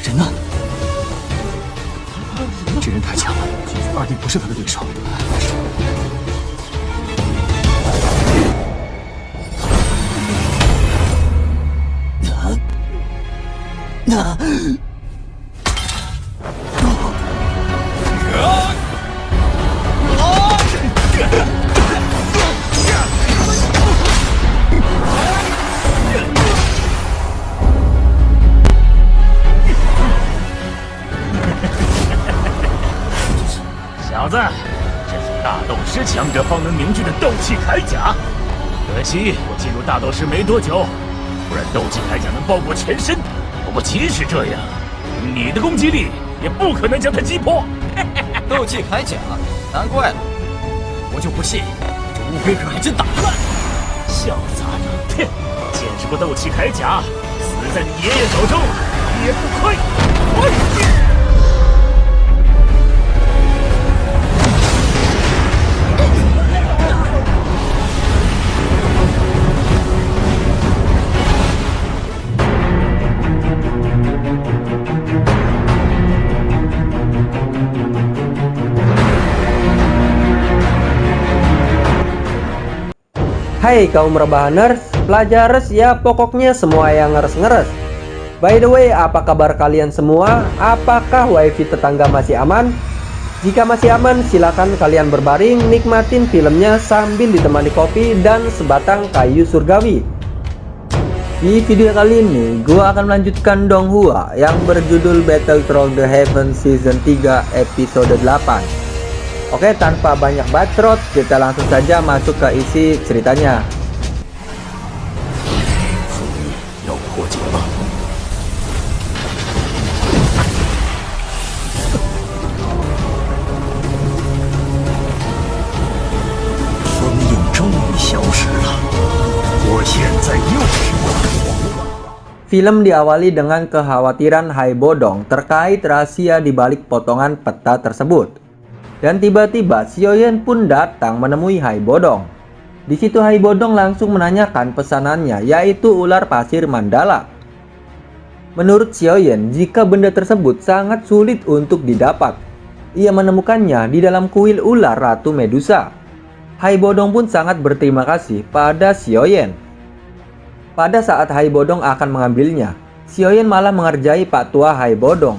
人呢？这人太强了，二弟不是他的对手。小子，这是大斗师强者方能凝聚的斗气铠甲。可惜我进入大斗师没多久，不然斗气铠甲能包裹全身。不过即使这样，你的攻击力也不可能将它击破。斗气铠甲，难怪了，我就不信这乌龟壳还真打得烂。小杂种，哼！见识过斗气铠甲，死在你爷爷手中也不亏。Hai kaum rebahaners, pelajarers ya pokoknya semua yang ngeres-ngeres. By the way, apa kabar kalian semua? Apakah wifi tetangga masih aman? Jika masih aman, silakan kalian berbaring nikmatin filmnya sambil ditemani kopi dan sebatang kayu surgawi. Di video kali ini, gua akan melanjutkan Donghua yang berjudul Battle Through the Heaven Season 3 Episode 8. Oke, tanpa banyak bacot, kita langsung saja masuk ke isi ceritanya. 要破解了。封印终于消失了，我现在又是王了。 Film diawali dengan kekhawatiran Hai Bodong terkait rahasia di balik potongan peta tersebut. Dan tiba-tiba Xiaoyan pun datang menemui Hai Bodong. Di situ Hai Bodong langsung menanyakan pesanannya, yaitu ular pasir mandala. Menurut Xiaoyan, jika benda tersebut sangat sulit untuk didapat. Ia menemukannya di dalam kuil ular Ratu Medusa. Hai Bodong pun sangat berterima kasih pada Xiaoyan. Pada saat Hai Bodong akan mengambilnya, Xiaoyan malah mengerjai Pak Tua Hai Bodong.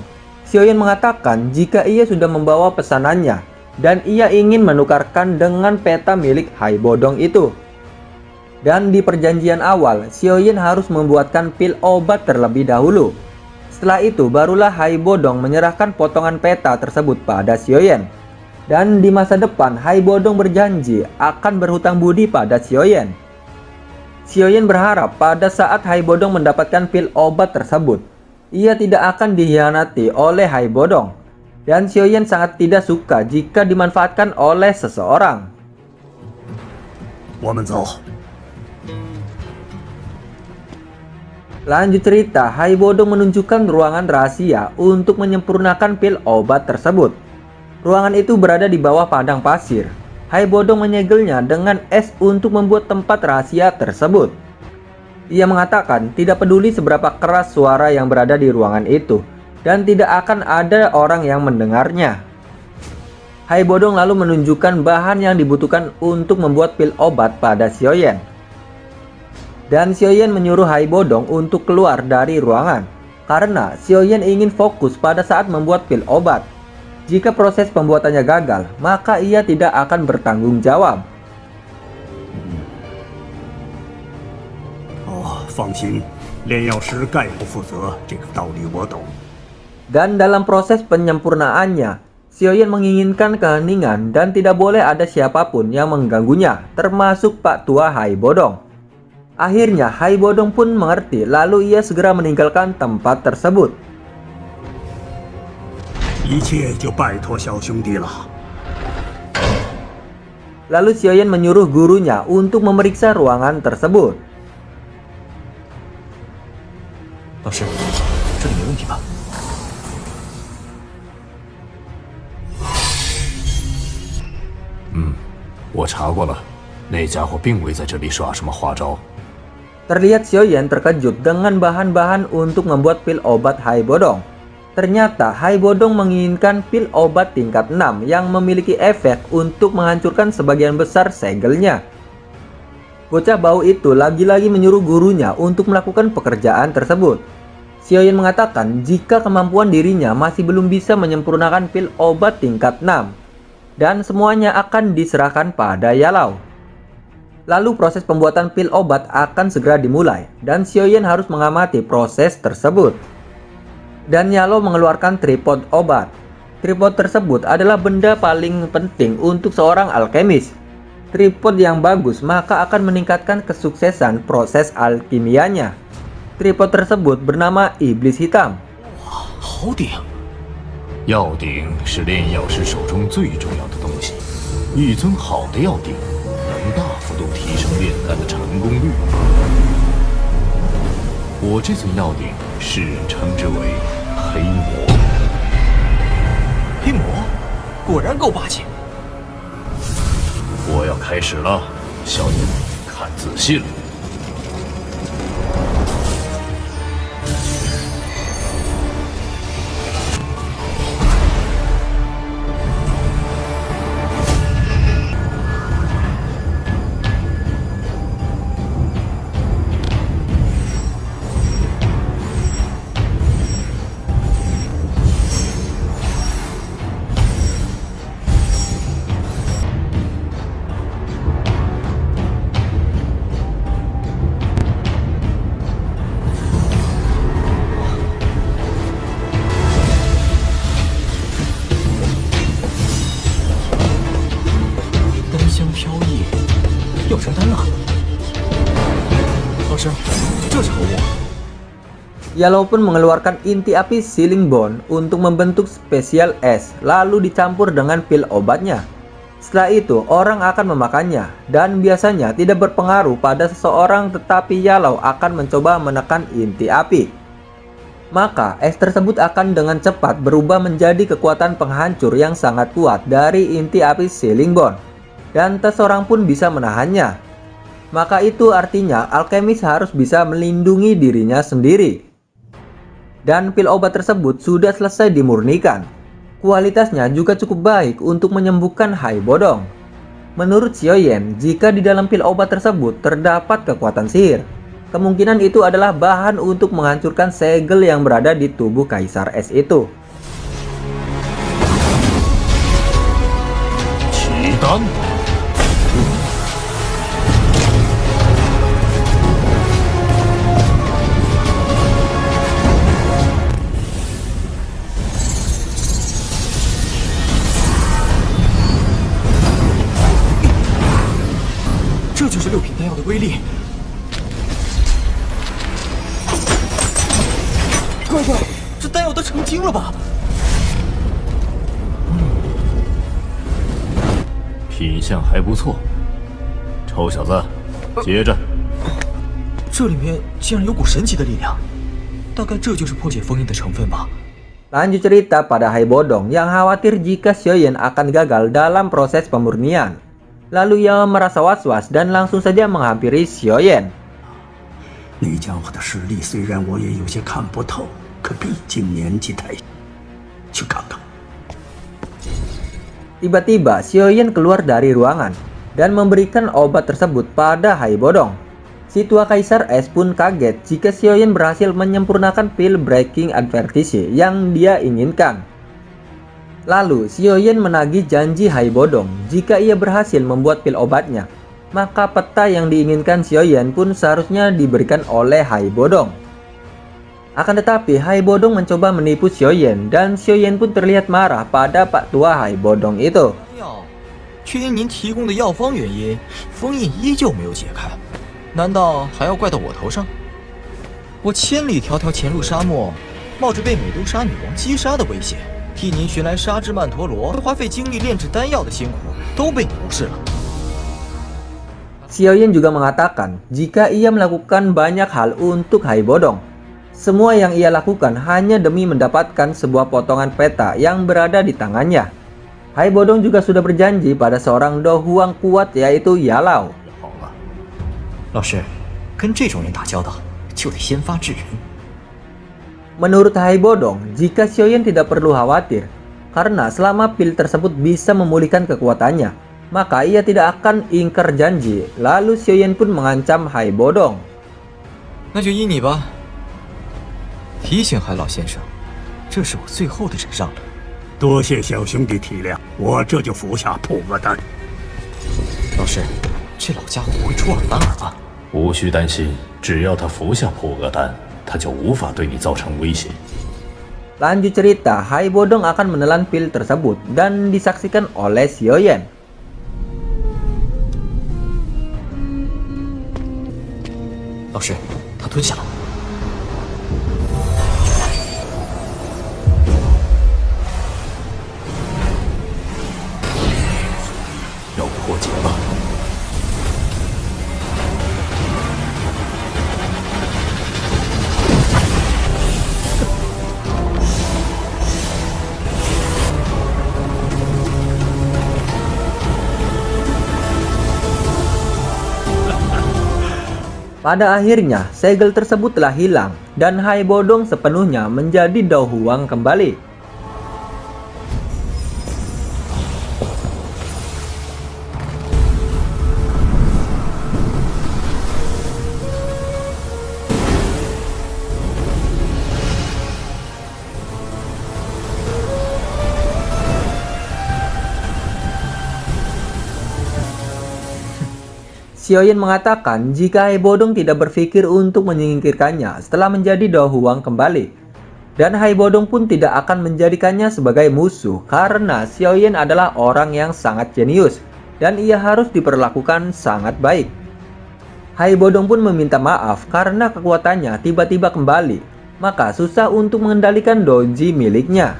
Xiaoyan mengatakan jika ia sudah membawa pesanannya dan ia ingin menukarkan dengan peta milik Hai Bodong itu. Dan di perjanjian awal, Xiaoyan harus membuatkan pil obat terlebih dahulu. Setelah itu barulah Hai Bodong menyerahkan potongan peta tersebut pada Xiaoyan. Dan di masa depan Hai Bodong berjanji akan berhutang budi pada Xiaoyan. Xiaoyan berharap pada saat Hai Bodong mendapatkan pil obat tersebut, ia tidak akan dikhianati oleh Hai Bodong. Dan Xiaoyan sangat tidak suka jika dimanfaatkan oleh seseorang. 我们走。 Lanjut cerita, Hai Bodong menunjukkan ruangan rahasia untuk menyempurnakan pil obat tersebut. Ruangan itu berada di bawah padang pasir. Hai Bodong menyegelnya dengan es untuk membuat tempat rahasia tersebut. Ia mengatakan tidak peduli seberapa keras suara yang berada di ruangan itu dan tidak akan ada orang yang mendengarnya. Hai Bodong lalu menunjukkan bahan yang dibutuhkan untuk membuat pil obat pada Xiaoyan. Dan Xiaoyan menyuruh Hai Bodong untuk keluar dari ruangan karena Xiaoyan ingin fokus pada saat membuat pil obat. Jika proses pembuatannya gagal, maka ia tidak akan bertanggung jawab. 放心，炼药师概不负责，这个道理我懂。 Dan dalam proses penyempurnaannya, Xiaoyan menginginkan keheningan dan tidak boleh ada siapapun yang mengganggunya, termasuk Pak Tua Hai Bodong. Akhirnya Hai Bodong pun mengerti, lalu ia segera meninggalkan tempat tersebut. 一切就拜托小兄弟了。 Lalu Xiaoyan menyuruh gurunya untuk memeriksa ruangan tersebut. 老师，这里没问题吧？我查过了，那家伙并未在这里耍什么花招。 Terlihat Xiaoyan terkejut dengan bahan-bahan untuk membuat pil obat Hai Bodong. Ternyata Hai Bodong menginginkan pil obat tingkat 6 yang memiliki efek untuk menghancurkan sebagian besar segelnya. Bocah bau itu lagi-lagi menyuruh gurunya untuk melakukan pekerjaan tersebut. Xiaoyan mengatakan jika kemampuan dirinya masih belum bisa menyempurnakan pil obat tingkat 6 dan semuanya akan diserahkan pada Yalau. Lalu proses pembuatan pil obat akan segera dimulai dan Xiaoyan harus mengamati proses tersebut. Dan Yalau mengeluarkan tripod obat. Tripod tersebut adalah benda paling penting untuk seorang alkemis. Tripod yang bagus maka akan meningkatkan kesuksesan proses alkimianya. Tripod tersebut bernama Iblis Hitam. 好鼎，药鼎是炼药师手中最重要的东西。一尊好的药鼎能大幅度提升炼丹的成功率。我这尊药鼎，世人称之为黑魔。黑魔，果然够霸气。我要开始了，小野，看仔细了。 要成丹了。老师，这是何物？ Yalau pun mengeluarkan inti api Sealing Bone untuk membentuk spesial es, lalu dicampur dengan pil obatnya. Setelah itu, orang akan memakannya, dan biasanya tidak berpengaruh pada seseorang, tetapi Yalau akan mencoba menekan inti api. Maka, es tersebut akan dengan cepat berubah menjadi kekuatan penghancur yang sangat kuat dari inti api Sealing Bone, dan tak seorang pun bisa menahannya. Maka itu artinya alkemis harus bisa melindungi dirinya sendiri. Dan pil obat tersebut sudah selesai dimurnikan. Kualitasnya juga cukup baik untuk menyembuhkan Hai Bodong. Menurut Xiaoyan, jika di dalam pil obat tersebut terdapat kekuatan sihir, kemungkinan itu adalah bahan untuk menghancurkan segel yang berada di tubuh Kaisar Es itu. 奇丹。 这就是六品丹药的威力！乖乖，这丹药都成精了吧？品相还不错，臭小子，接着。这里面竟然有股神奇的力量，大概这就是破解封印的成分吧。 Lanjut cerita pada Hai Bodong yang khawatir jika Xiaoyan akan gagal dalam proses pemurnian. Lalu ia merasa was-was dan langsung saja menghampiri Xiaoyan. 那家伙的实力虽然我也有些看不透，可毕竟年纪太小，去看看。 Tiba-tiba Xiaoyan keluar dari ruangan dan memberikan obat tersebut pada Hai Bodong. Si tua Kaisar Es pun kaget jika Xiaoyan berhasil menyempurnakan pil Breaking Advertise yang dia inginkan. Lalu Xiaoyan menagih janji Hai Bodong jika ia berhasil membuat pil obatnya, maka peta yang diinginkan Xiaoyan pun seharusnya diberikan oleh Hai Bodong. Akan tetapi Hai Bodong mencoba menipu Xiaoyan dan Xiaoyan pun terlihat marah pada Pak Tua Hai Bodong itu. 却因您提供的药方原因，封印依旧没有解开，难道还要怪到我头上？我千里迢迢潜入沙漠，冒着被美杜莎女王击杀的危险，替您寻来沙之曼陀罗，花费精力炼制丹药的辛苦都被你无视了。 Xiaoyan juga mengatakan jika ia melakukan banyak hal untuk Hai Bodong, semua yang ia lakukan hanya demi mendapatkan sebuah potongan peta yang berada di tangannya. Hai Bodong juga sudah berjanji pada seorang Do Huang kuat yaitu Yalao. 好了，老师，跟这种人打交道，就得先发制人。 Menurut Hai Bodong, jika Xiaoyan tidak perlu khawatir, karena selama pil tersebut bisa memulihkan kekuatannya, maka ia tidak akan ingkar janji. Lalu Xiaoyan pun mengancam Hai Bodong. 那就依你吧。提醒海老先生，这是我最后的忍让了。 多谢小兄弟体谅，我这就服下破厄丹。老师，这老家伙不会出尔反尔吧？ 无需担心，只要他服下破厄丹，他就无法对你造成威胁。 Lanjut cerita, Hai Bodong akan menelan pil tersebut dan disaksikan oleh Xiaoyan. 老师，他吞下了。 要破解了。 Pada akhirnya, segel tersebut telah hilang dan Hai Bodong sepenuhnya menjadi Do Huang kembali. Xiaoyan mengatakan jika Hai Bodong tidak berpikir untuk menyingkirkannya setelah menjadi Do Huang kembali. Dan Hai Bodong pun tidak akan menjadikannya sebagai musuh karena Xiaoyan adalah orang yang sangat jenius dan ia harus diperlakukan sangat baik. Hai Bodong pun meminta maaf karena kekuatannya tiba-tiba kembali, maka susah untuk mengendalikan doji miliknya.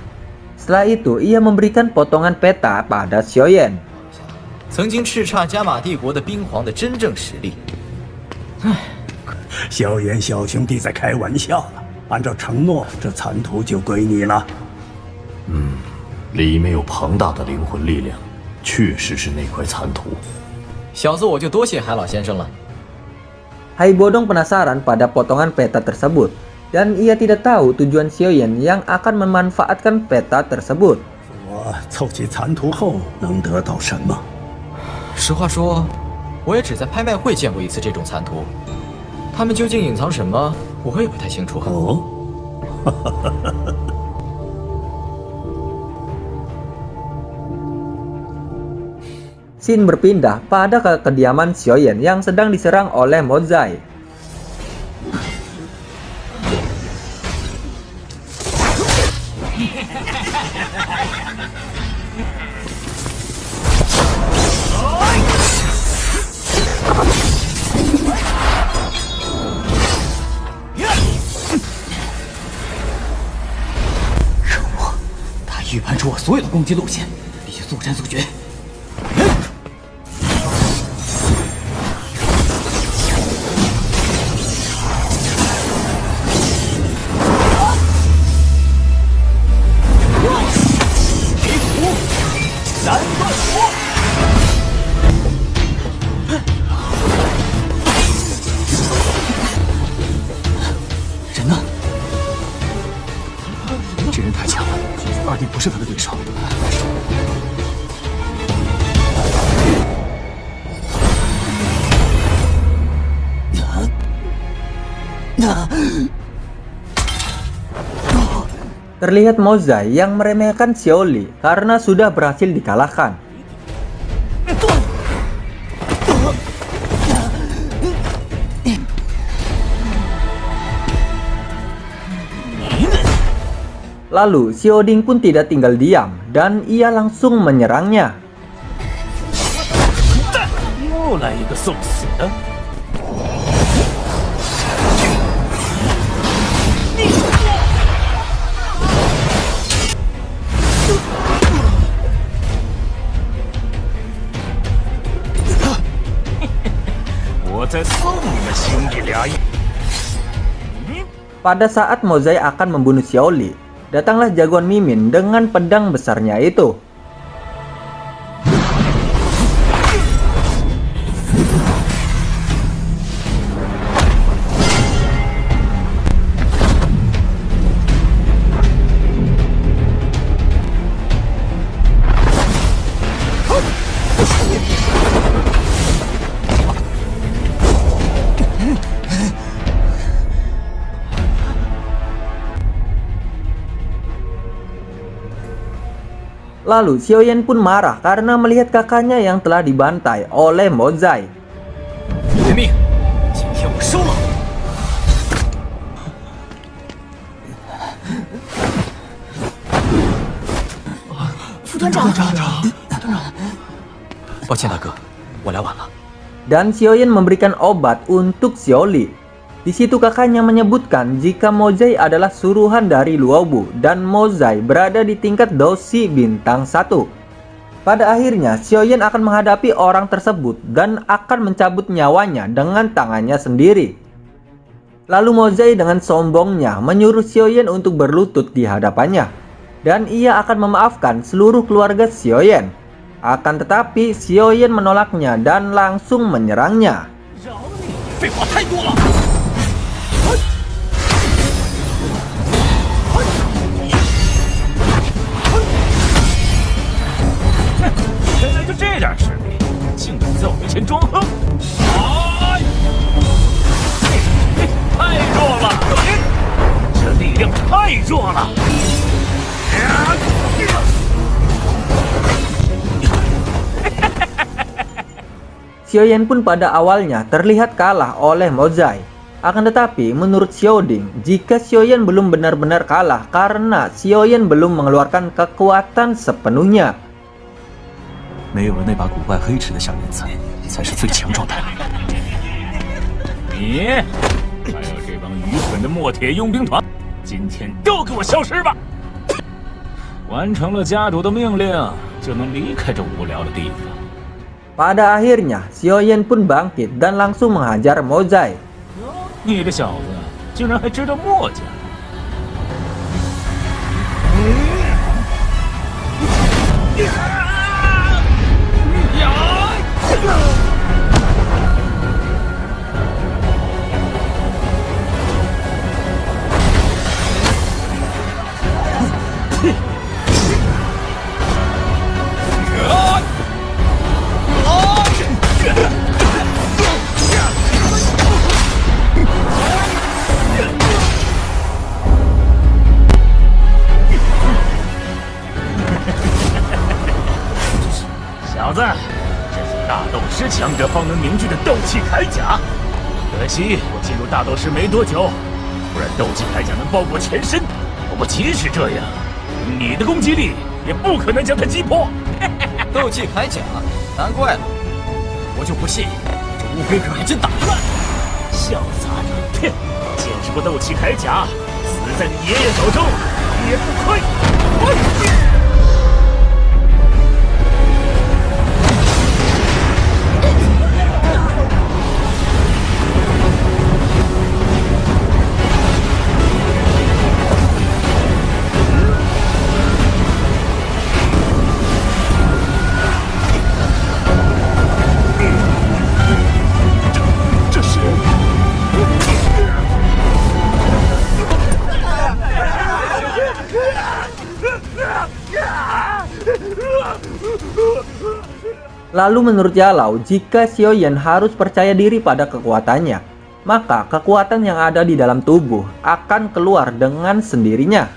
Setelah itu, ia memberikan potongan peta pada Xiaoyan. 曾经叱咤加玛帝国的冰皇的真正实力。萧炎小兄弟在开玩笑了，按照承诺，这残图就归你了。里面有庞大的灵魂力量，确实是那块残图。小子，我就多谢海老先生了。 Hai Bodong penasaran pada potongan peta tersebut dan ia tidak tahu tujuan Xiaoyan yang akan memanfaatkan peta tersebut. 我凑齐残图后能得到什么？ 实话说，我也只在拍卖会见过一次这种残图，他们究竟隐藏什么，我也不太清楚。哦， Scene berpindah pada kediaman Xiaoyan yang sedang diserang oleh Mozai.他预判出我所有的攻击路线，必须速战速决。 人呢？这人太强了，二弟不是他的对手。Terlihat Mozai yang meremehkan Xiaoli karena sudah berhasil dikalahkan. Lalu Xiaoding pun tidak tinggal diam dan ia langsung menyerangnya. 又来一个送死的。 我再送你们兄弟俩一。 Pada saat Mozai akan membunuh Xiaoli, datanglah jagoan Mimin dengan pedang besarnya itu. Lalu Xiaoyan pun marah karena melihat kakaknya yang telah dibantai oleh Mozai. 遵命，今天我收了。副团长，抱歉大哥，我来晚了。 Dan Xiaoyan memberikan obat untuk Xiaoli. Di situ kakaknya menyebutkan jika Mozai adalah suruhan dari Luobu dan Mozai berada di tingkat dosi bintang 1. Pada akhirnya Xiaoyan akan menghadapi orang tersebut dan akan mencabut nyawanya dengan tangannya sendiri. Lalu Mozai dengan sombongnya menyuruh Xiaoyan untuk berlutut di hadapannya dan ia akan memaafkan seluruh keluarga Xiaoyan. Akan tetapi Xiaoyan menolaknya dan langsung menyerangnya. 废话太多了。原来就这点实力，竟敢在我面前装横！哎，太弱了，这力量太弱了。 Xiaoyan pun pada awalnya terlihat kalah oleh Mozai. Akan tetapi menurut Xiaoding, jika Xiaoyan belum benar-benar kalah karena Xiaoyan belum mengeluarkan kekuatan sepenuhnya. 没有了那把古怪黑池的小银子，才是最强状态。你还有这帮愚蠢的墨铁佣兵团，今天都给我消失吧！完成了家主的命令，就能离开这无聊的地方。 Pada akhirnya, Xiaoyan pun bangkit dan langsung menghajar Mozai. 你这小子竟然还知道墨家！小子，这是大斗师强者方能凝聚的斗气铠甲。可惜我进入大斗师没多久，不然斗气铠甲能包裹全身。不过即使这样，你的攻击力也不可能将它击破。斗气铠甲，难怪了，我就不信这乌龟壳还真打得烂。小杂种，哼，见识过斗气铠甲，死在你爷爷手中也不亏。 Lalu menurut Yalau, jika Xiaoyan harus percaya diri pada kekuatannya, maka kekuatan yang ada di dalam tubuh akan keluar dengan sendirinya.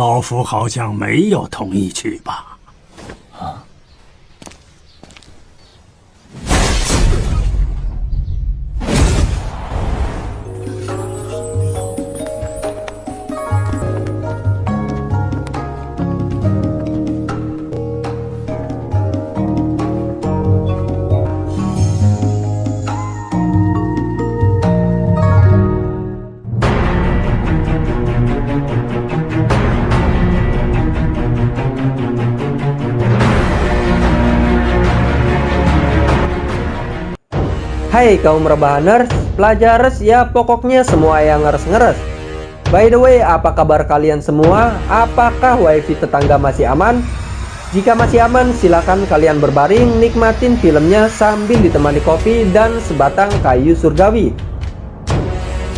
老夫好像没有同意去吧？Hai kaum rebahaners, pelajarers, ya pokoknya semua yang ngeres-ngeres. By the way, apa kabar kalian semua? Apakah wifi tetangga masih aman? Jika masih aman, silakan kalian berbaring, nikmatin filmnya sambil ditemani kopi dan sebatang kayu surgawi.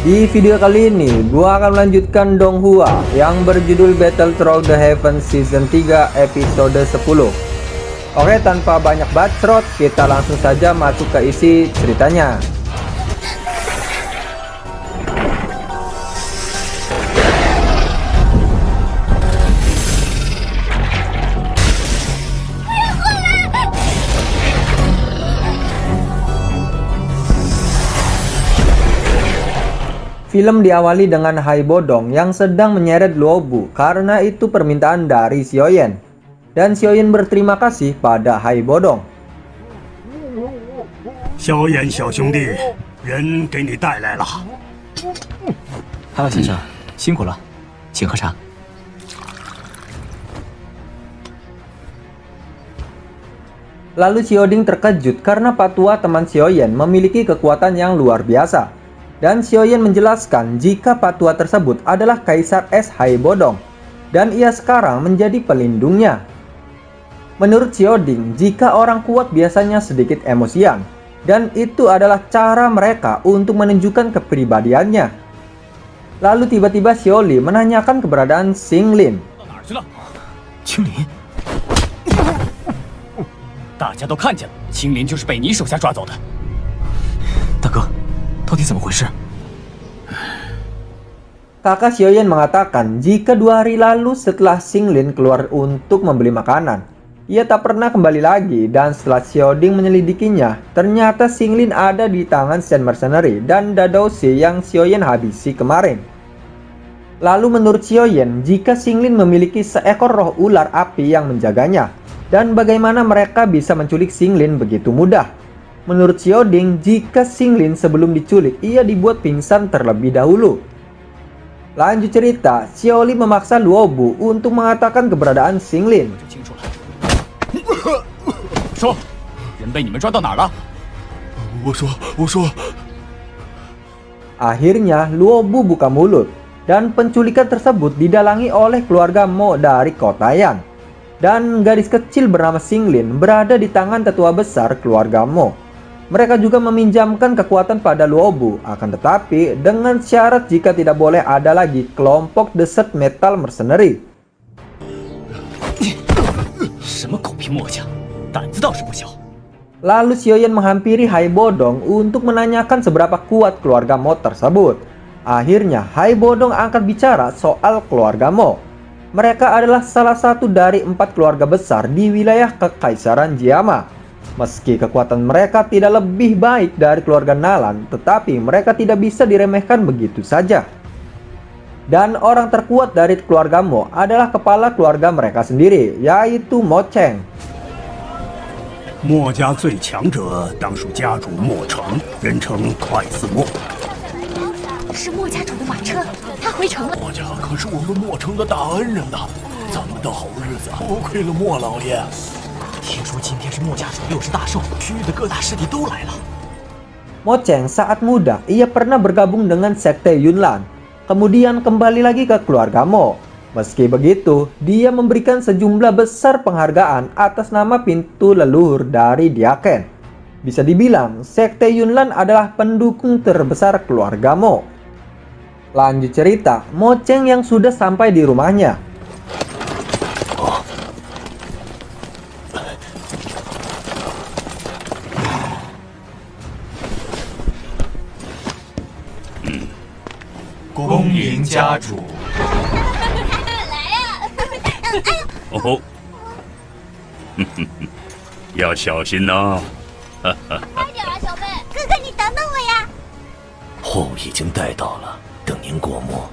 Di video kali ini, gua akan melanjutkan Donghua yang berjudul Battle Through the Heavens Season 3 episode 10. Oke, tanpa banyak bacot, kita langsung saja masuk ke isi ceritanya. Film diawali dengan Hai Bodong yang sedang menyeret Luobu karena itu permintaan dari Xiaoyan. Dan Xiaoyan berterima kasih pada Hai Bodong. 萧炎小兄弟，人给你带来了。海老先生，辛苦了，请喝茶。 Lalu Xiaoding terkejut karena Patua teman Xiaoyan memiliki kekuatan yang luar biasa. Dan Xiaoyan menjelaskan jika Patua tersebut adalah Kaisar Es Hai Bodong. Dan ia sekarang menjadi pelindungnya. Menurut Xiaoding, jika orang kuat biasanya sedikit emosian. Dan itu adalah cara mereka untuk menunjukkan kepribadiannya. Lalu tiba-tiba Xiaoli menanyakan keberadaan Xinglin. 青林，大家都看见了，青林就是被你手下抓走的。大哥，到底怎么回事？ Kakak Xiaoyan mengatakan jika 2 hari lalu setelah Xinglin keluar untuk membeli makanan, ia tak pernah kembali lagi, dan setelah Xiaoding menyelidikinya, ternyata Xinglin ada di tangan Shen Mercenary dan Dadoushi yang Xiaoyan habisi kemarin. Lalu menurut Xiaoyan, jika Xinglin memiliki seekor roh ular api yang menjaganya, dan bagaimana mereka bisa menculik Xinglin begitu mudah? Menurut Xiaoding, jika Xinglin sebelum diculik, ia dibuat pingsan terlebih dahulu. Lanjut cerita, Xiaoli memaksa Luobu untuk mengatakan keberadaan Xinglin. 说，人被你们抓到哪儿了？我说。 Akhirnya Luobu buka mulut, dan penculikan tersebut didalangi oleh keluarga Mo dari kota Yan. Dan gadis kecil bernama Xinglin berada di tangan tetua besar keluarga Mo. Mereka juga meminjamkan kekuatan pada Luobu, akan tetapi dengan syarat jika tidak boleh ada lagi kelompok Desert Metal Mercenary. 什么狗屁墨家，胆子倒是不小。 Lalu Xiaoyan menghampiri Hai Bodong untuk menanyakan seberapa kuat keluarga Mo tersebut. Akhirnya Hai Bodong angkat bicara soal keluarga Mo. Mereka adalah salah satu dari 4 keluarga besar di wilayah Kekaisaran Jiama. Meski kekuatan mereka tidak lebih baik dari keluarga Nalan, tetapi mereka tidak bisa diremehkan begitu saja. Dan orang terkuat dari keluarga Mo adalah kepala keluarga mereka sendiri, yaitu Mo Cheng. 墨家最强者当属家主墨城，人称快似墨。是墨家主的马车，他回城了。墨家可是我们墨城的大恩人呐，咱们的好日子多亏了墨老爷。听说今天是墨家主60大寿，区域的各大势力都来了。 Mo Cheng saat muda, ia pernah bergabung dengan Sekte Yunlan, kemudian kembali lagi ke keluarga Mo. Meski begitu, dia memberikan sejumlah besar penghargaan atas nama pintu leluhur dari Diaken. Bisa dibilang, Sekte Yunlan adalah pendukung terbesar keluarga Mo. Lanjut cerita, Mo Cheng yang sudah sampai di rumahnya.恭迎家主。哦，要小心呐！快点啊，小贝！哥哥，你等等我呀！货物已经带到了，等您过目。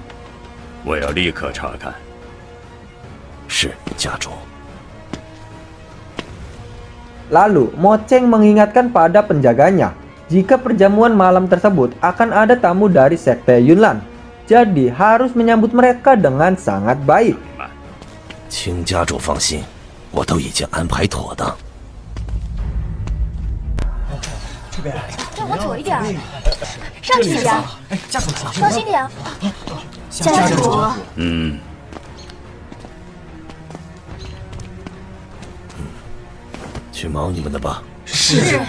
我要立刻查看。是，家主。 Lalu, Moceng mengingatkan pada penjaganya jika perjamuan malam tersebut akan ada tamu dari sekte Yunlan. Jadi harus menyambut mereka dengan sangat baik. 请家主放心，我都已经安排妥当。让我左一点，上去一点。家主小心点。家主。去忙你们的吧。是。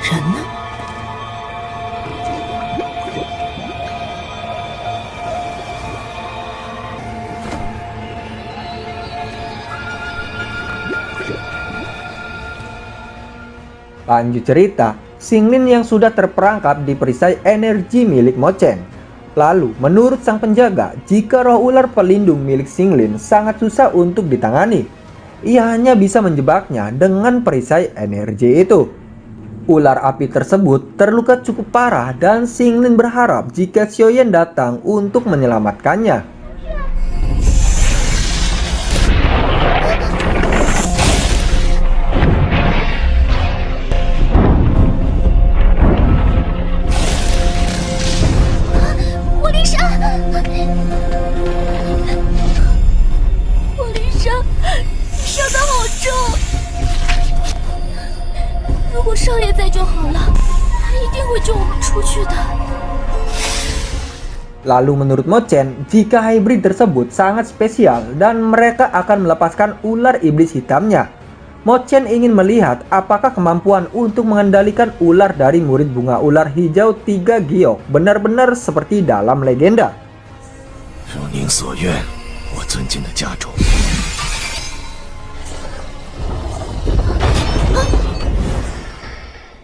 人呢？Lanjut cerita, Xinglin yang sudah terperangkap di perisai energi milik Moceng. Lalu, menurut sang penjaga, jika roh ular pelindung milik Xinglin sangat susah untuk ditangani, ia hanya bisa menjebaknya dengan perisai energi itu. Ular api tersebut terluka cukup parah dan Xinglin berharap jika Xiaoyan datang untuk menyelamatkannya.少爷在就好了，他一定会救我们出去的。 Lalu menurut Moceng, jika hybrid tersebut sangat spesial dan mereka akan melepaskan ular iblis hitamnya, Moceng ingin melihat apakah kemampuan untuk mengendalikan ular dari murid bunga ular hijau 3 giok benar-benar seperti dalam legenda. 如您所愿，我尊敬的家主。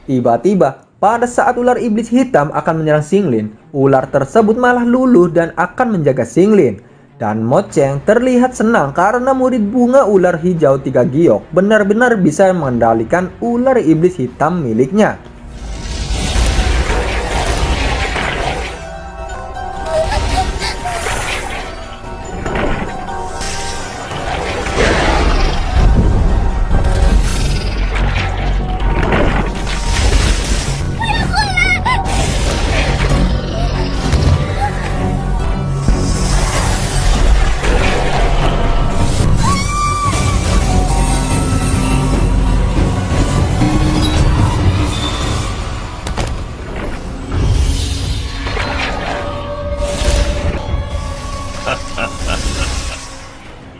Tiba-tiba, pada saat ular iblis hitam akan menyerang Xinglin, ular tersebut malah luluh dan akan menjaga Xinglin. Dan Moceng terlihat senang karena murid bunga ular hijau 3 giok benar-benar bisa mengendalikan ular iblis hitam miliknya.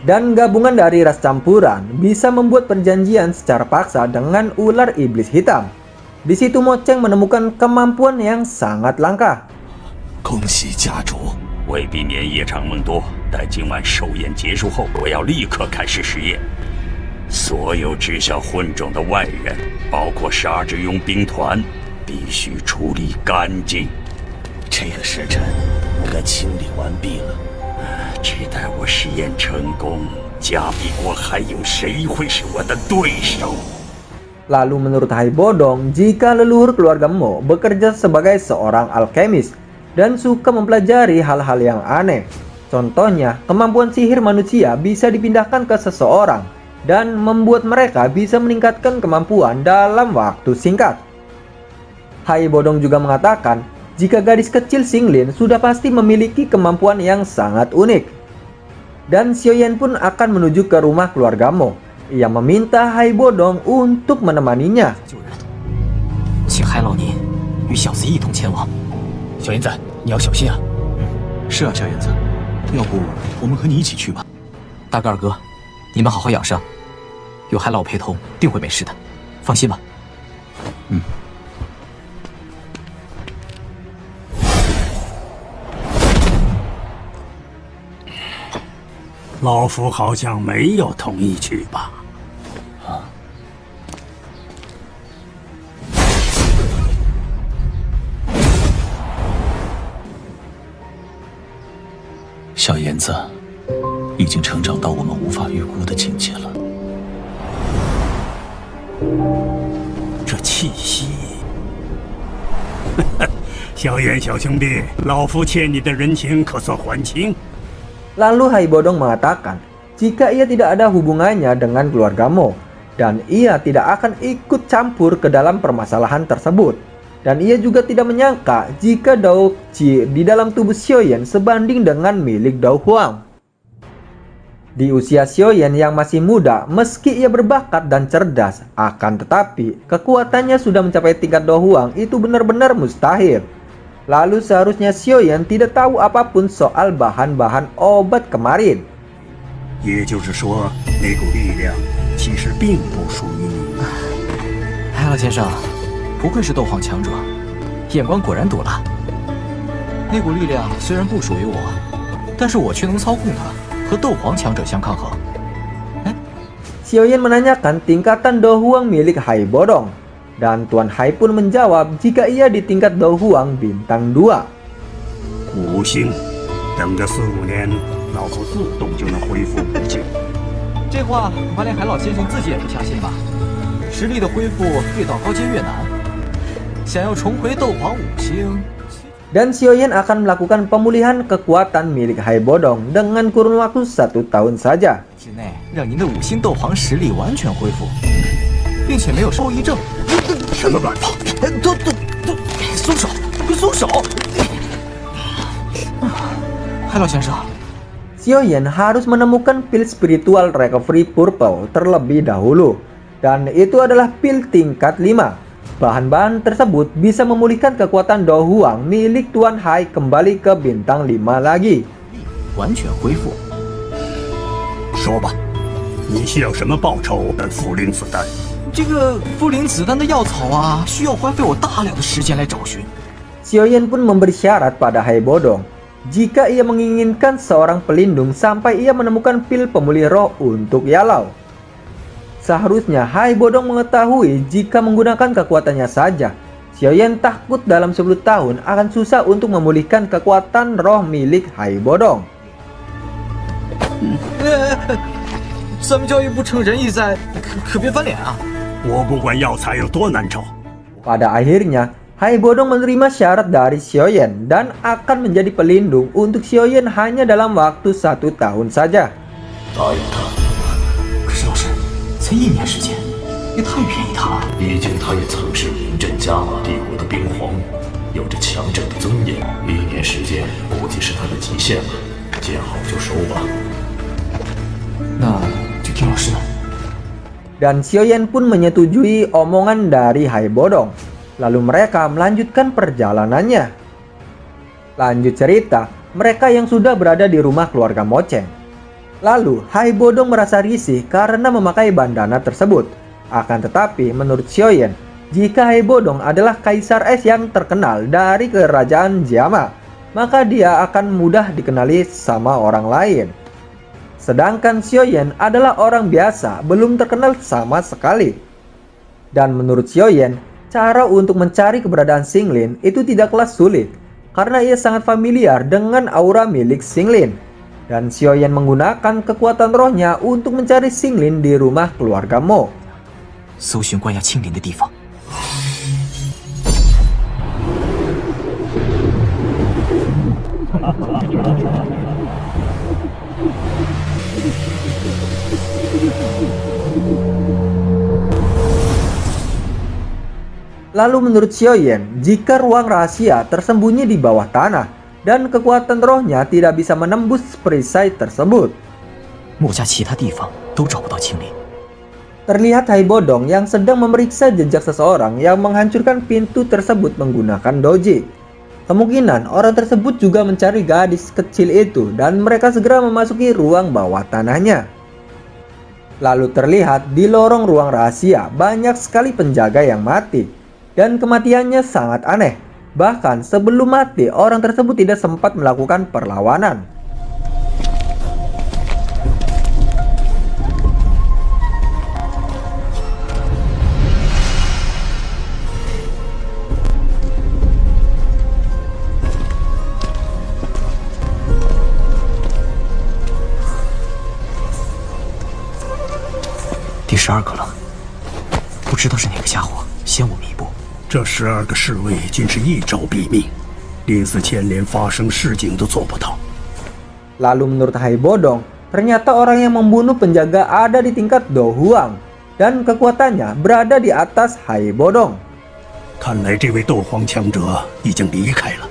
Dan gabungan dari ras campuran bisa membuat perjanjian secara paksa dengan ular iblis hitam. Di situ Moceng menemukan kemampuan yang sangat langka. 恭喜家主！为避免夜长梦多，待今晚寿宴结束后，我要立刻开始实验。所有知晓混种的外人，包括沙之庸兵团，必须处理干净。这个时辰，我该清理完毕了。 只待我实验成功，加比国还有谁会是我的对手？ Lalu menurut Hai Bodong, jika leluhur keluarga Mo bekerja sebagai seorang alkemis dan suka mempelajari hal-hal yang aneh. Contohnya, kemampuan sihir manusia bisa dipindahkan ke seseorang dan membuat mereka bisa meningkatkan kemampuan dalam waktu singkat. Hai Bodong juga mengatakan, jika gadis kecil Xinglin sudah pasti memiliki kemampuan yang sangat unik. Dan Xiaoyan pun akan menuju ke rumah keluarga Mo. Ia meminta Hai Bodong untuk menemaninya. 请海老您与小子一同前往。小燕子，你要小心啊！是啊，小燕子，要不我们和你一起去吧？大个二哥，你们好好养伤，有海老陪同，定会没事的，放心吧。嗯。老夫好像没有同意去吧？小燕子已经成长到我们无法预估的境界了。这气息，小燕小兄弟，老夫欠你的人情可算还清。 Lalu Hai Bodong mengatakan jika ia tidak ada hubungannya dengan keluarga Mo dan ia tidak akan ikut campur ke dalam permasalahan tersebut. Dan ia juga tidak menyangka jika Dao Qi di dalam tubuh Xiaoyan sebanding dengan milik Dao Huang. Di usia Xiaoyan yang masih muda, meski ia berbakat dan cerdas, akan tetapi kekuatannya sudah mencapai tingkat Dao Huang itu benar-benar mustahil. Lalu seharusnya Xiaoyan tidak tahu apapun soal bahan-bahan obat kemarin. 也就是说，那股力量其实并不属于你。海老先生，不愧是斗皇强者，眼光果然毒辣。那股力量虽然不属于我，但是我却能操控它，和斗皇强者相抗衡。Xiaoyan menanyakan tingkatan Dao Huang milik Hai Bodong. Dan Tuan Hai pun menjawab jika ia di tingkat Dao Huang bintang 2. 五星，等个4、5年，老夫自动就能恢复5星。这话恐怕连海老先生自己也不相信吧？实力的恢复越到高阶越难，想要重回斗皇5星。 Dan Xiaoyan akan melakukan pemulihan kekuatan milik Hai Bodong dengan kurun waktu 1 tahun saja. 之内让您的5星斗皇实力完全恢复，并且没有后遗症。什么办法？松手！松手！海老先生， Xiaoyan harus menemukan pil spiritual recovery purple terlebih dahulu. Dan itu adalah pil tingkat 5. Bahan-bahan tersebut bisa memulihkan kekuatan Dao Huang milik Tuan Hai kembali ke bintang 5 lagi. 完全恢复。说吧，你需要什么报酬的茯苓子弹？ 这个茯苓子弹的药草啊，需要花费我大量的时间来找寻。 Xiaoyan pun memberi syarat pada Hai Bodong jika ia menginginkan seorang pelindung sampai ia menemukan pil pemulih roh untuk Yalau. Seharusnya Hai Bodong mengetahui jika menggunakan kekuatannya saja, Xiaoyan takut dalam 10 tahun akan susah untuk memulihkan kekuatan roh milik Hai Bodong. 咱们教育部趁人意在，可别翻脸啊！ 我不管药材有多难找。 Pada akhirnya, Hai Bodong menerima syarat dari Xiaoyan dan akan menjadi pelindung untuk Xiaoyan hanya dalam waktu 1 tahun saja. 答应他。可是老师，才1年时间，也太便宜他了。毕竟他也曾是临阵加玛帝国的兵皇，有着强者的尊严。1年时间估计是他的极限了，见好就收吧。那就听老师的。 Dan Xiaoyan pun menyetujui omongan dari Hai Bodong. Lalu mereka melanjutkan perjalanannya. Lanjut cerita, mereka yang sudah berada di rumah keluarga Mo Cheng. Lalu Hai Bodong merasa risih karena memakai bandana tersebut. Akan tetapi menurut Xiaoyan, jika Hai Bodong adalah kaisar es yang terkenal dari kerajaan Jiama, maka dia akan mudah dikenali sama orang lain. Sedangkan Xiaoyan adalah orang biasa, belum terkenal sama sekali. Dan menurut Xiaoyan, cara untuk mencari keberadaan Xinglin itu tidaklah sulit, karena ia sangat familiar dengan aura milik Xinglin. Dan Xiaoyan menggunakan kekuatan rohnya untuk mencari Xinglin di rumah keluarga Mo. 搜寻关押青林的地方。 Lalu menurut Xiaoyan, jika ruang rahasia tersembunyi di bawah tanah dan kekuatan rohnya tidak bisa menembus perisai tersebut. 墨家其他地方都找不到青林。 Terlihat Hai Bodong yang sedang memeriksa jejak seseorang yang menghancurkan pintu tersebut menggunakan doji. Kemungkinan orang tersebut juga mencari gadis kecil itu dan mereka segera memasuki ruang bawah tanahnya. Lalu terlihat di lorong ruang rahasia banyak sekali penjaga yang mati. Dan kematiannya sangat aneh. Bahkan sebelum mati, orang tersebut tidak sempat melakukan perlawanan. 12个了，不知道是哪个家伙先我们一步。这12个侍卫竟是一招毙命，临死前连发生示警都做不到。 Lalu menurut Hai Bodong, ternyata orang yang membunuh penjaga ada di tingkat Do Huang dan kekuatannya berada di atas Hai Bodong. 看来这位斗皇强者已经离开了。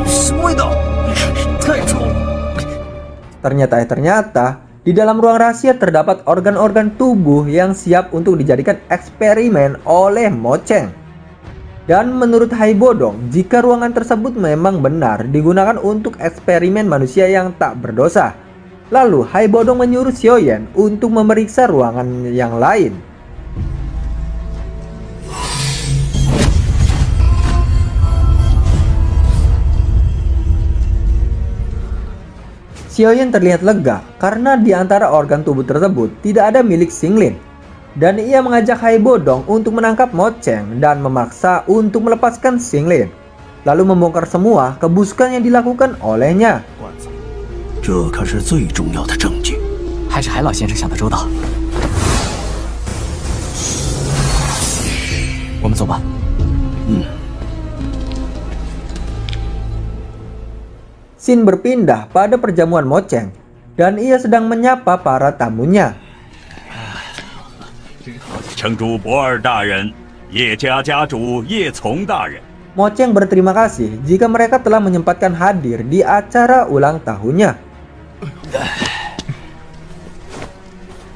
什么味道？太臭了！ Ternyata di dalam ruang rahasia terdapat organ-organ tubuh yang siap untuk dijadikan eksperimen oleh Mo Cheng. Dan menurut Hai Bodong, jika ruangan tersebut memang benar digunakan untuk eksperimen manusia yang tak berdosa, lalu Hai Bodong menyuruh Xiaoyan untuk memeriksa ruangan yang lain. Xiaoyan terlihat lega karena di antara organ tubuh tersebut tidak ada milik Xinglin. Dan ia mengajak Hai Bodong untuk menangkap Mo Cheng dan memaksa untuk melepaskan Xinglin, lalu membongkar semua kebusukan yang dilakukan olehnya. 这可是最重要的证据。还是海老先生想得周到。我们走吧。Scene berpindah pada perjamuan Mo Cheng dan ia sedang menyapa para tamunya. 城主博尔大人，叶家家主叶从大人。 Mo Cheng berterima kasih jika mereka telah menyempatkan hadir di acara ulang tahunnya.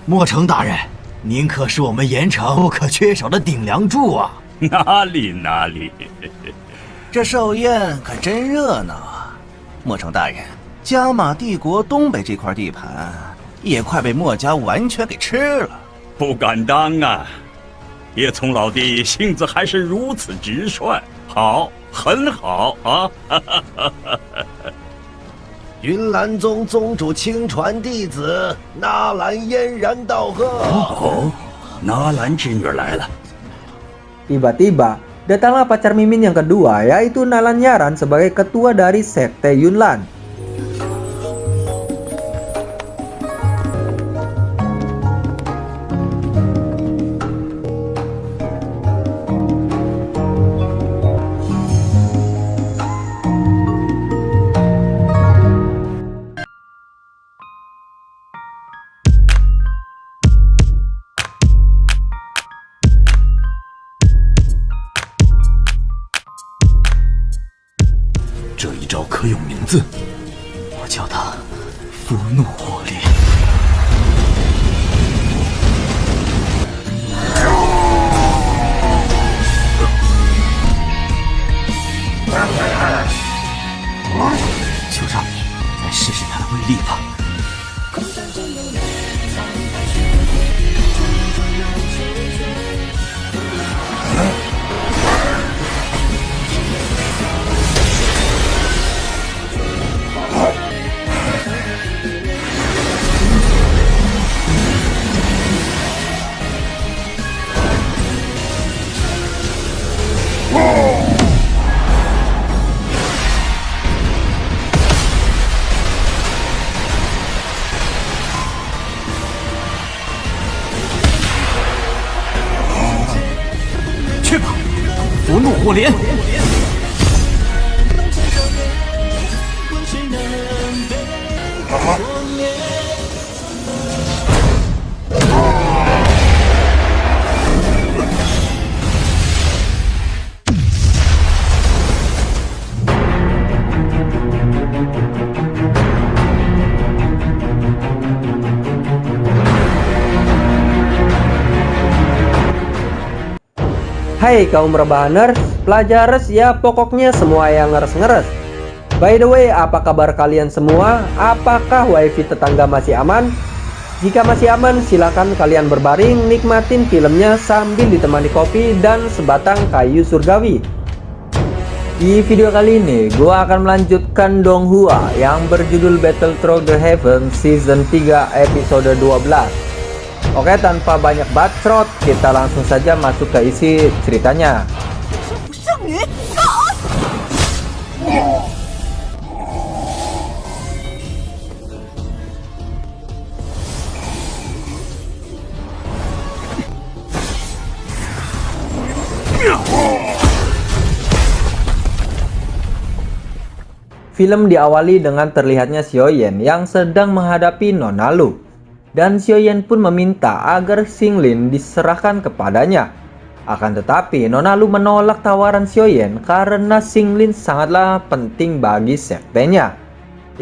莫城大人，您可是我们盐城不可缺少的顶梁柱啊！哪里哪里，这寿宴可真热闹啊！莫城大人，加玛帝国东北这块地盘也快被莫家完全给吃了。 不敢当啊！叶从老弟性子还是如此直率，好，很好啊！云岚宗宗主亲传弟子纳兰嫣然道贺。哦，纳兰之女来了。 Tiba-tiba datanglah pacar Mimin yang kedua, yaitu Nalan Yaran sebagai ketua dari sekte Yunlan. Hai kaum rebahaners, pelajarers, ya pokoknya semua yang ngeres-ngeres. By the way, apa kabar kalian semua? Apakah wifi tetangga masih aman? Jika masih aman, silakan kalian berbaring nikmatin filmnya sambil ditemani kopi dan sebatang kayu surgawi. Di video kali ini, gua akan melanjutkan Donghua yang berjudul Battle Through the Heaven Season 3 episode 12. Oke, tanpa banyak bacot, kita langsung saja masuk ke isi ceritanya. Film diawali dengan terlihatnya Xiaoyan yang sedang menghadapi Nona Lu. Dan Xiaoyan pun meminta agar Xinglin diserahkan kepadanya. Akan tetapi Nona Lu menolak tawaran Xiaoyan karena Xinglin sangatlah penting bagi sektenya.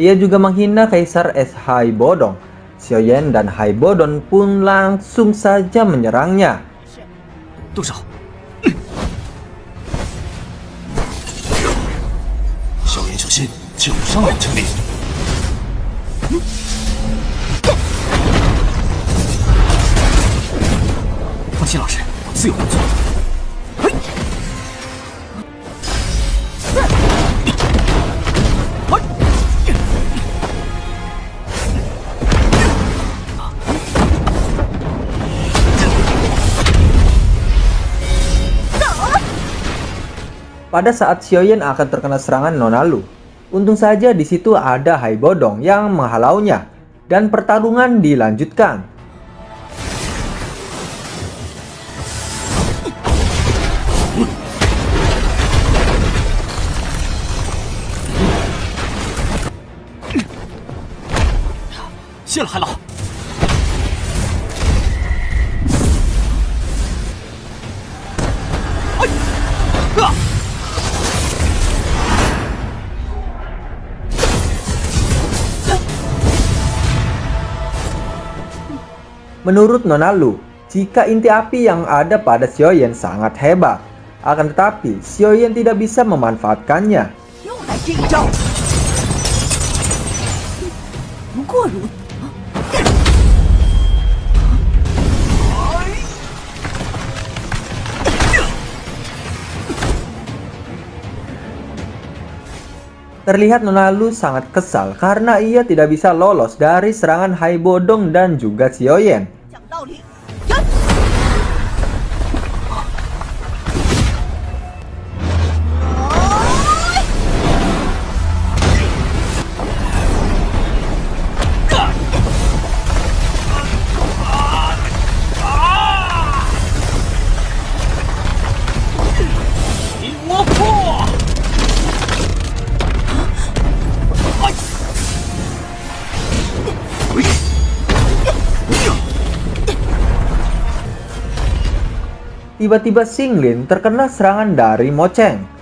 Ia juga menghina Kaisar Es Hai Bodong. Xiaoyan dan Hai Bodong pun langsung saja menyerangnya. 动手！小严小心，请上来，经理。放心，老师，我自有分寸。嘿，Pada saat Xiaoyan akan terkena serangan Nona Lu, untung saja di situ ada Hai Bodong yang menghalaunya dan pertarungan dilanjutkan. Menurut Nona Lu, jika inti api yang ada pada Xiaoyan sangat hebat, akan tetapi Xiaoyan tidak bisa memanfaatkannya. Terlihat Nona Lu sangat kesal karena ia tidak bisa lolos dari serangan Hai Bodong dan juga Xiaoyan. Tiba-tiba Xinglin terkena serangan dari Mo Cheng.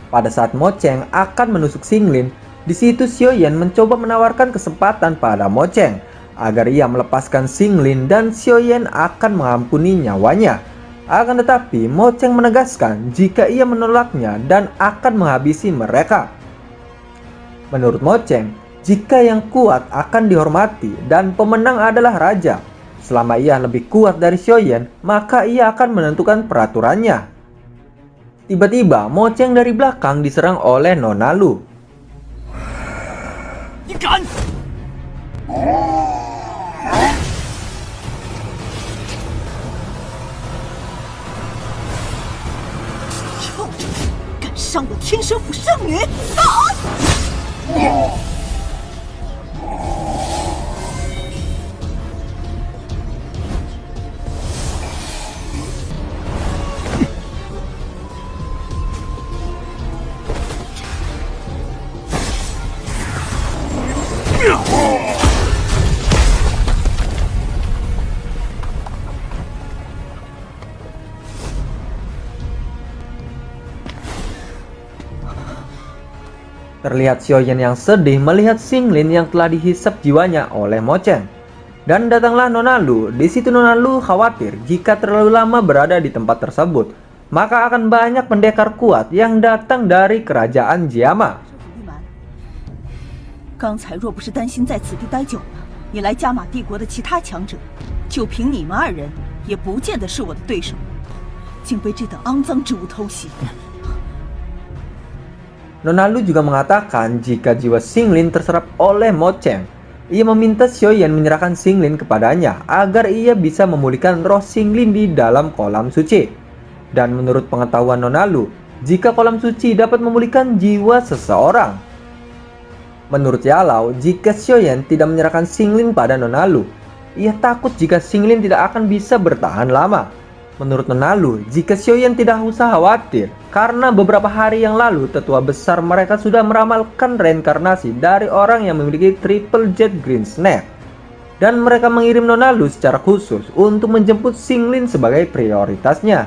Pada saat Mo Cheng akan menusuk Xinglin, di situ Xiaoyan mencoba menawarkan kesempatan pada Mo Cheng agar ia melepaskan Xinglin dan Xiaoyan akan mengampuni nyawanya. Akan tetapi Mo Cheng menegaskan jika ia menolaknya dan akan menghabisi mereka. Menurut Mo Cheng, jika yang kuat akan dihormati dan pemenang adalah raja. Selama ia lebih kuat dari Xiaoyan, maka ia akan menentukan peraturannya. Tiba-tiba Mo Cheng dari belakang diserang oleh Nona Lu. Terlihat Xiaoyan yang sedih melihat Xinglin yang telah dihisap jiwanya oleh Mo Cheng. Dan datanglah Nona Lu. Di situ Nona Lu khawatir jika terlalu lama berada di tempat tersebut, maka akan banyak pendekar kuat yang datang dari kerajaan Jiama. 刚才若不是担心在此地待久了，引来加玛帝国的其他强者，就凭你们二人，也不见得是我的对手。竟被这等肮脏之物偷袭。Nona Lu juga mengatakan jika jiwa Xinglin terserap oleh Mo Cheng, ia meminta Xiaoyan menyerahkan Xinglin kepadanya agar ia bisa memulihkan roh Xinglin di dalam kolam suci. Dan menurut pengetahuan Nona Lu, jika kolam suci dapat memulihkan jiwa seseorang. Menurut Yalao, jika Xiaoyan tidak menyerahkan Xinglin pada Nona Lu, ia takut jika Xinglin tidak akan bisa bertahan lama. Menurut Nona Lu, jika Xiaoyan tidak usah khawatir, karena beberapa hari yang lalu tetua besar mereka sudah meramalkan reinkarnasi dari orang yang memiliki Triple Jet Green Snake. Dan mereka mengirim Nona Lu secara khusus untuk menjemput Xinglin sebagai prioritasnya.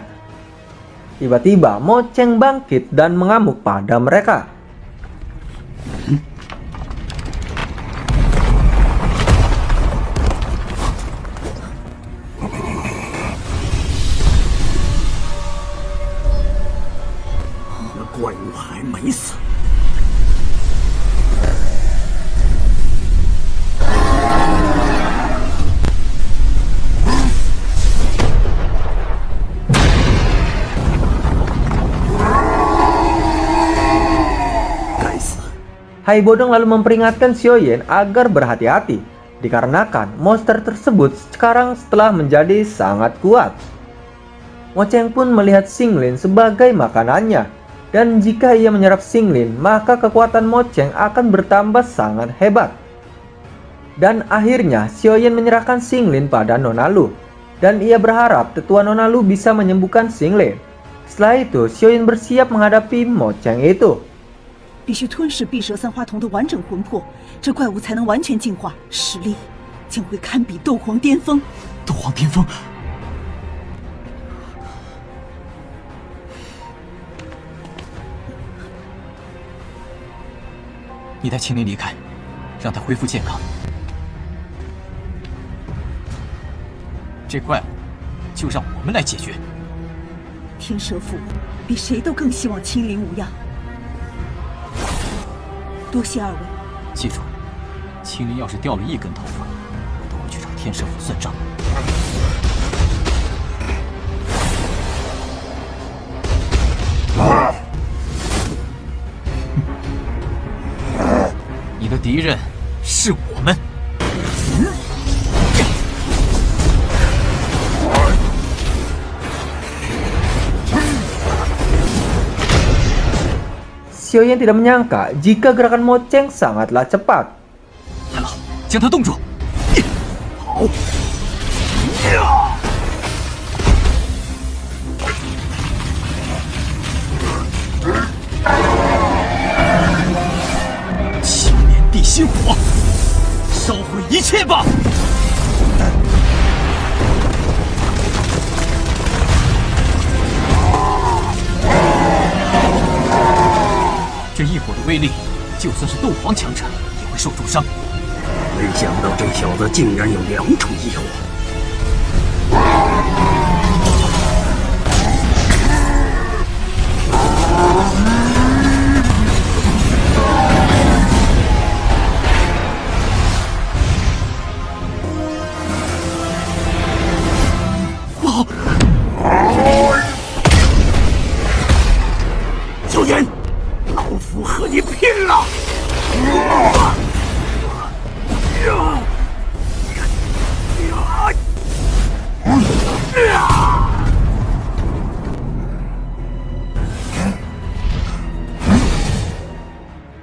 Tiba-tiba Mo Cheng bangkit dan mengamuk pada mereka. Hai Bodong lalu memperingatkan Xiaoyan agar berhati-hati, dikarenakan monster tersebut sekarang setelah menjadi sangat kuat. Mo Cheng pun melihat Xinglin sebagai makanannya, dan jika ia menyerap Xinglin, maka kekuatan Mo Cheng akan bertambah sangat hebat. Dan akhirnya Xiaoyan menyerahkan Xinglin pada Nona Lu, dan ia berharap tetua Nona Lu bisa menyembuhkan Xinglin. Setelah itu, Xiaoyan bersiap menghadapi Mo Cheng itu. 必须吞噬碧蛇三花瞳的完整魂魄，这怪物才能完全进化，实力将会堪比斗皇巅峰。斗皇巅峰！你带青灵离开，让他恢复健康。这怪物就让我们来解决。天蛇父比谁都更希望青灵无恙。 多谢二位。记住，青灵要是掉了一根头发，我都会去找天蛇府算账。你的敌人是我们。Xiaoyan tidak menyangka jika gerakan Mo Cheng sangatlah cepat. 来了，将他冻住。好。千年地心火，烧毁一切吧！ 这一火的威力，就算是斗皇强者也会受重伤。没想到这小子竟然有2重异火。萧炎，老夫和你拼了！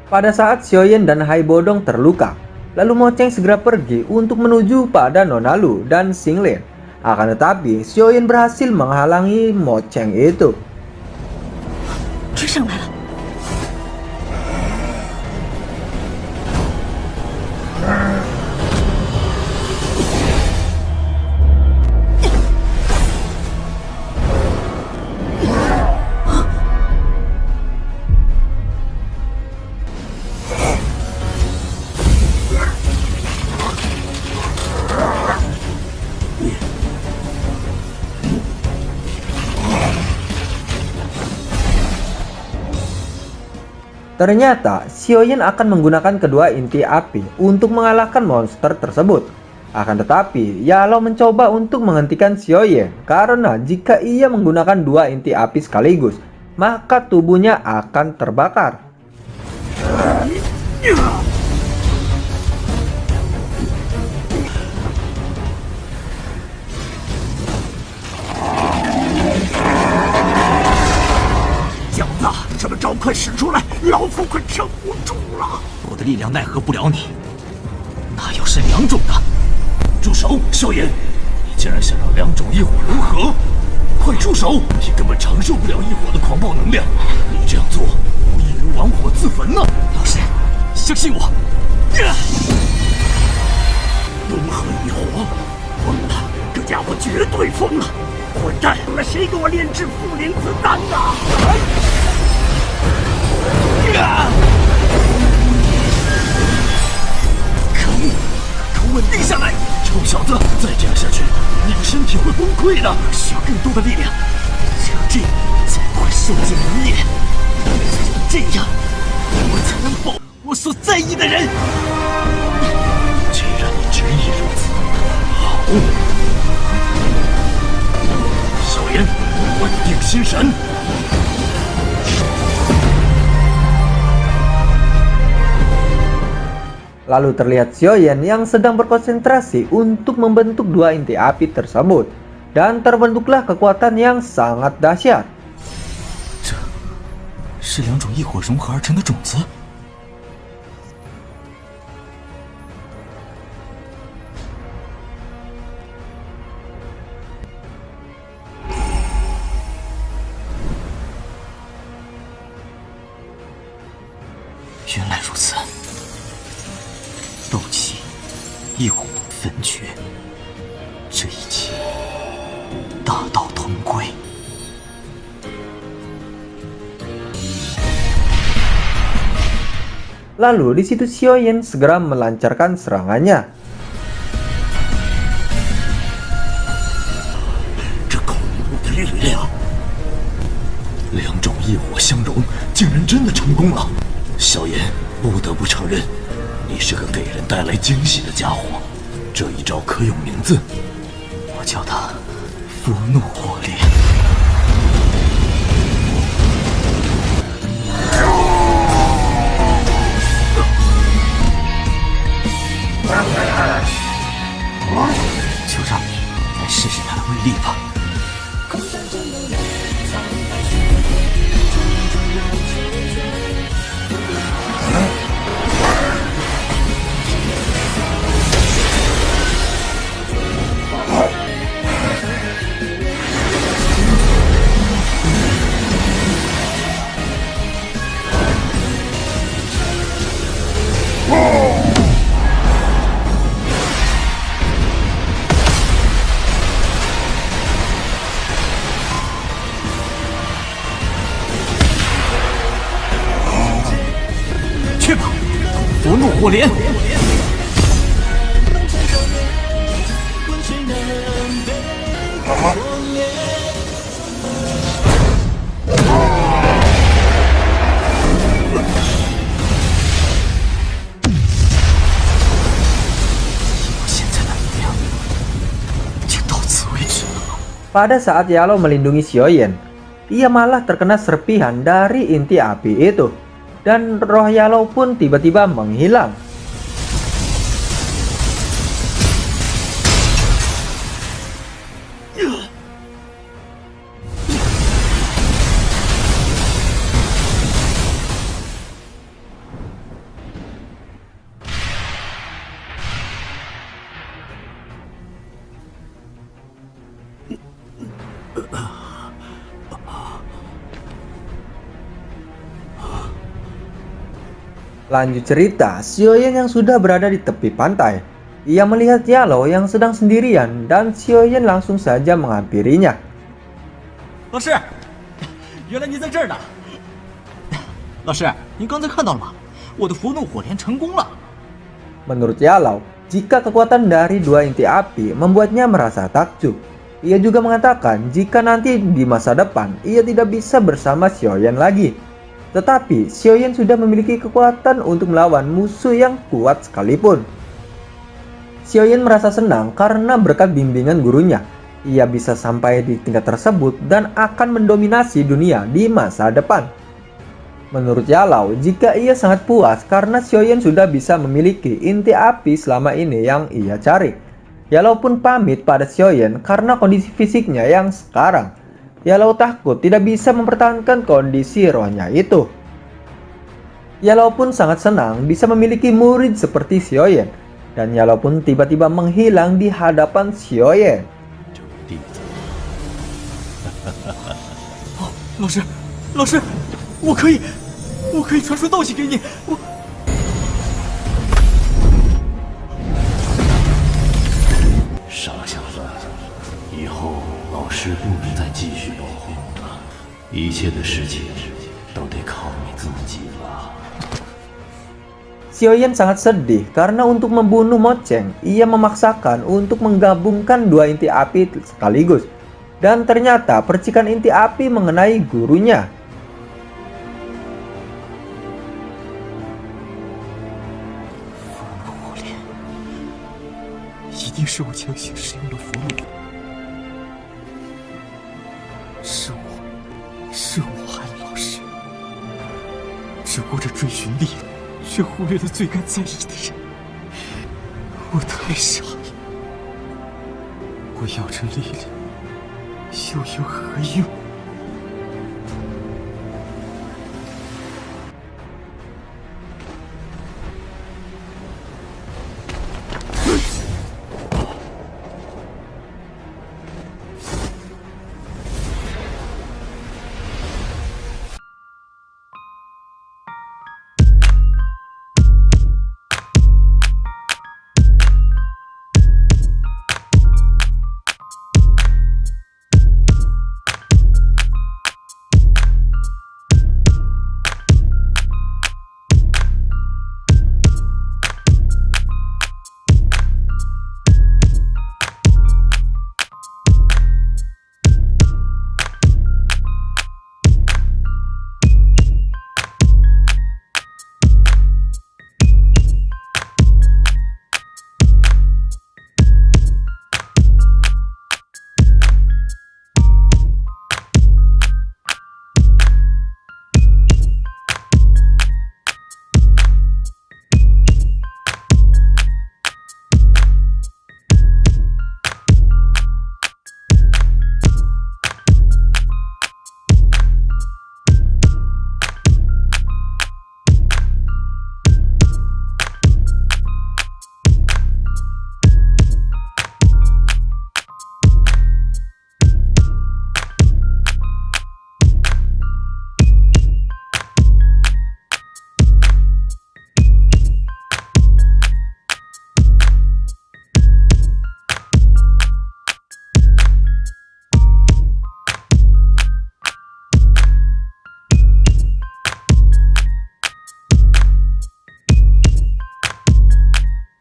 Pada saat Xiaoyan dan Hai Bodong terluka, lalu Mo Cheng segera pergi untuk menuju pada Nona Lu dan Xinglin. Akan tetapi, Xiaoyan berhasil menghalangi Mo Cheng itu. 追上来了！ Ternyata Xiaoyan akan menggunakan kedua inti api untuk mengalahkan monster tersebut. Akan tetapi, Yalo mencoba untuk menghentikan Xiaoyan karena jika ia menggunakan dua inti api sekaligus, maka tubuhnya akan terbakar.小子，这么招快使出来，老夫快撑不住了。我的力量奈何不了你，那要是两种的？住手，萧炎！你竟然想让两种异火融合？快住手！你根本承受不了异火的狂暴能量，你这样做无异于玩火自焚呢！老师，相信我。融合异火，疯了！这家伙绝对疯了！混蛋！那谁给我炼制负灵子丹啊？可恶！给我稳定下来！臭小子，再这样下去，你的身体会崩溃的。需要更多的力量，只有这样才不会受尽污蔑。只有这样，我才能保我所在意的人。既然你执意如此，好。萧炎，稳定心神。Lalu terlihat Xiaoyan yang sedang berkonsentrasi untuk membentuk dua inti api tersebut. Dan terbentuklah kekuatan yang sangat dahsyat. 这是两种异火融合而成的种子。原来如此。斗气、异火分绝，这一切大道同归。Lalu di situ Xiaoyan segera melancarkan serangannya. 这恐怖的力量，两种异火相融，竟然真的成功了。萧炎，不得不承认。 你是个给人带来惊喜的家伙，这一招可有名字？我叫它“佛怒火莲”。就让你来试试它的威力吧。 去吧，佛怒火莲！Pada saat Yalo melindungi Xiaoyan, ia malah terkena serpihan dari inti api itu. Dan roh Yalo pun tiba-tiba menghilang. Lanjut cerita, Xiaoyan yang sudah berada di tepi pantai. Ia melihat Yalo yang sedang sendirian dan Xiaoyan langsung saja menghampirinya. 老师，原来您在这儿呢。老师，您刚才看到了吗？我的佛怒火莲成功了。 Menurut Yalo, jika kekuatan dari dua inti api membuatnya merasa takjub. Ia juga mengatakan jika nanti di masa depan ia tidak bisa bersama Xiaoyan lagi. Tetapi Xiaoyan sudah memiliki kekuatan untuk melawan musuh yang kuat sekalipun. Xiaoyan merasa senang karena berkat bimbingan gurunya, ia bisa sampai di tingkat tersebut dan akan mendominasi dunia di masa depan. Menurut Yalao, jika ia sangat puas karena Xiaoyan sudah bisa memiliki inti api selama ini yang ia cari. Yalao pun pamit pada Xiaoyan karena kondisi fisiknya yang sekarang. Yalao takut tidak bisa mempertahankan kondisi rohnya itu. Yalao pun sangat senang bisa memiliki murid seperti Xiaoyan, dan Yalao pun tiba-tiba menghilang di hadapan Xiaoyan. 老师，我可以传授斗气给你。傻小子，以后老师不能再继续保护你了，一切的事情都得靠你自己了。 Xiaoyan sangat sedih karena untuk membunuh Mo Cheng, ia memaksakan untuk menggabungkan dua inti api sekaligus. Dan ternyata percikan inti api mengenai gurunya.是我强行使用了佛母，是我害了老师，只顾着追寻力量，却忽略了最该在意的人。我太傻了，我要这力量又有何用？